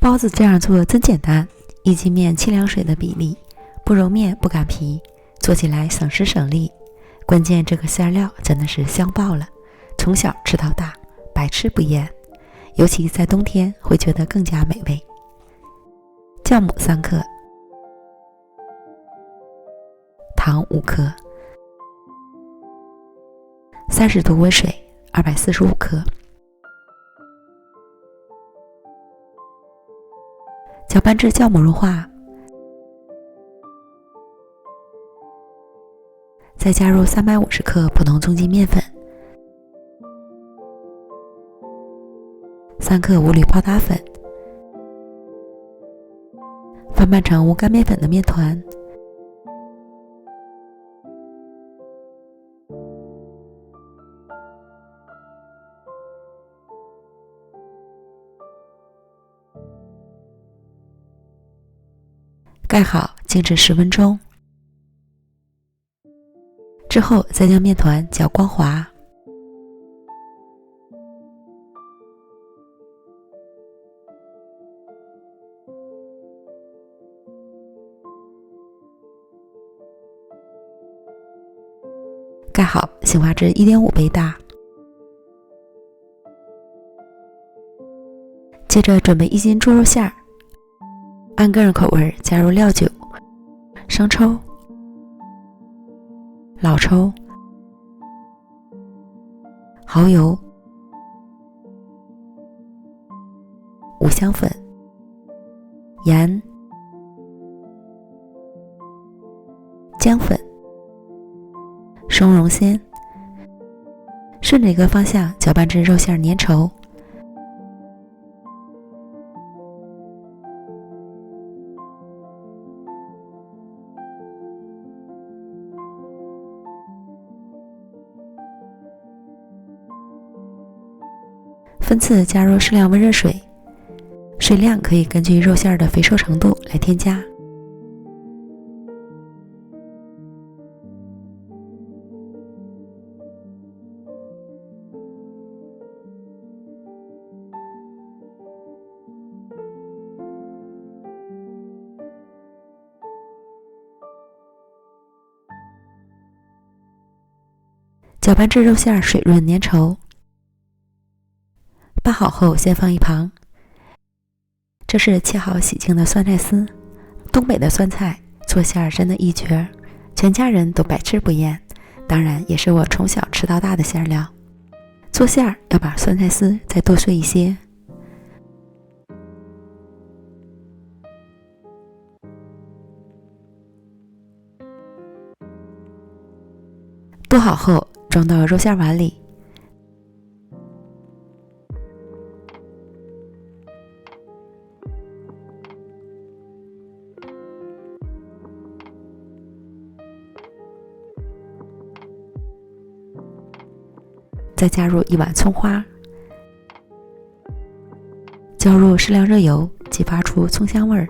包子这样做真简单，1斤面7两水的比例，不揉面不擀皮，做起来省时省力。关键这个馅料真的是香爆了，从小吃到大，百吃不厌，尤其在冬天会觉得更加美味。酵母3克，糖5克，30度温水245克。搅拌至酵母融化，再加入350克普通中筋面粉，3克无铝泡打粉，翻拌成无干面粉的面团。盖好，静置10分钟。之后再将面团搅光滑。盖好，醒发至1.5倍大。接着准备1斤猪肉馅儿，按个人口味加入料酒、生抽、老抽、蚝油、五香粉、盐、姜粉、松茸鲜，顺着一个方向搅拌至肉馅粘稠。分次加入适量温热水，水量可以根据肉馅的肥瘦程度来添加。搅拌至肉馅水润粘稠。拌好后先放一旁。这是切好洗净的酸菜丝，东北的酸菜做馅儿真的一绝，全家人都百吃不厌，当然也是我从小吃到大的馅料。做馅儿要把酸菜丝再剁碎一些。剁好后装到肉馅碗里。再加入1碗葱花，浇入适量热油，激发出葱香味儿。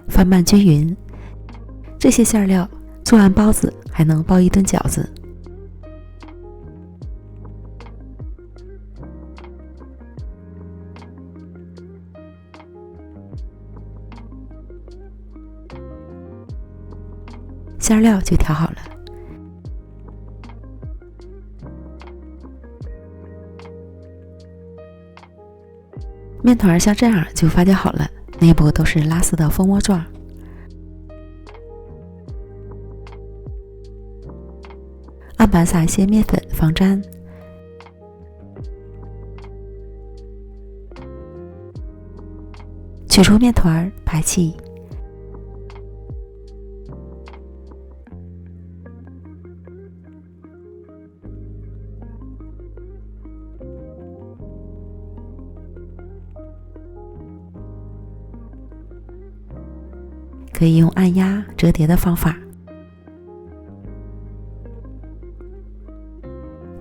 翻拌均匀，这些馅料做完包子还能包一顿饺子。馅料就调好了。面团像这样就发酵好了，内部都是拉丝的蜂窝状。案板撒一些面粉防粘。取出面团，排气。可以用按压、折叠的方法。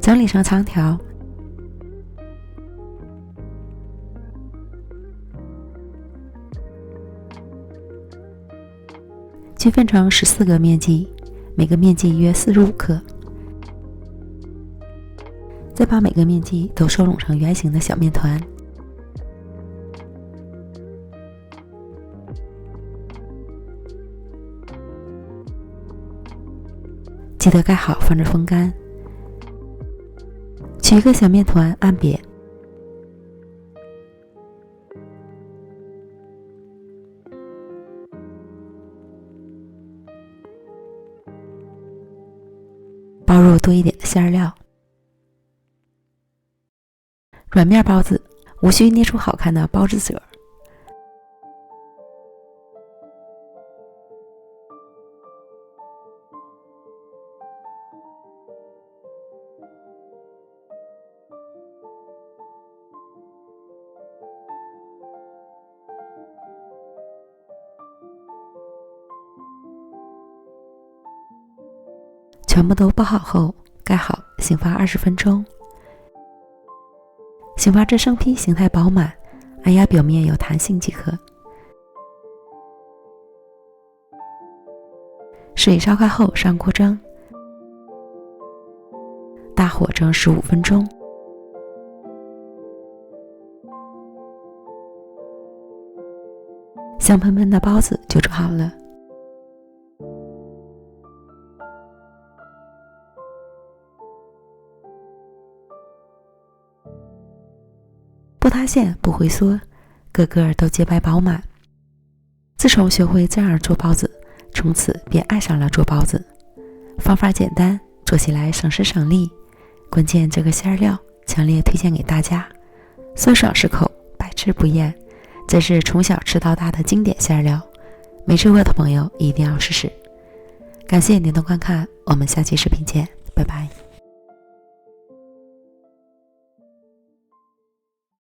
整理成长条，均分成14个面剂，每个面剂约45克。再把每个面剂都收拢成圆形的小面团。记得盖好，放着风干。取一个小面团按扁，包入多一点的馅料。软面包子无需捏出好看的包子褶，全部都包好后盖好，醒发20分钟。醒发至生坯形态饱满，按压表面有弹性即可。水烧开后上锅蒸，大火蒸15分钟。香喷喷的包子就煮好了。不塌陷，不回缩，个个都洁白饱满。自从学会这样做包子，从此便爱上了做包子。方法简单，做起来省时省力，关键这个馅料强烈推荐给大家，酸爽适口，百吃不厌，这是从小吃到大的经典馅料，没吃过的朋友一定要试试。感谢您的观看，我们下期视频见，拜拜。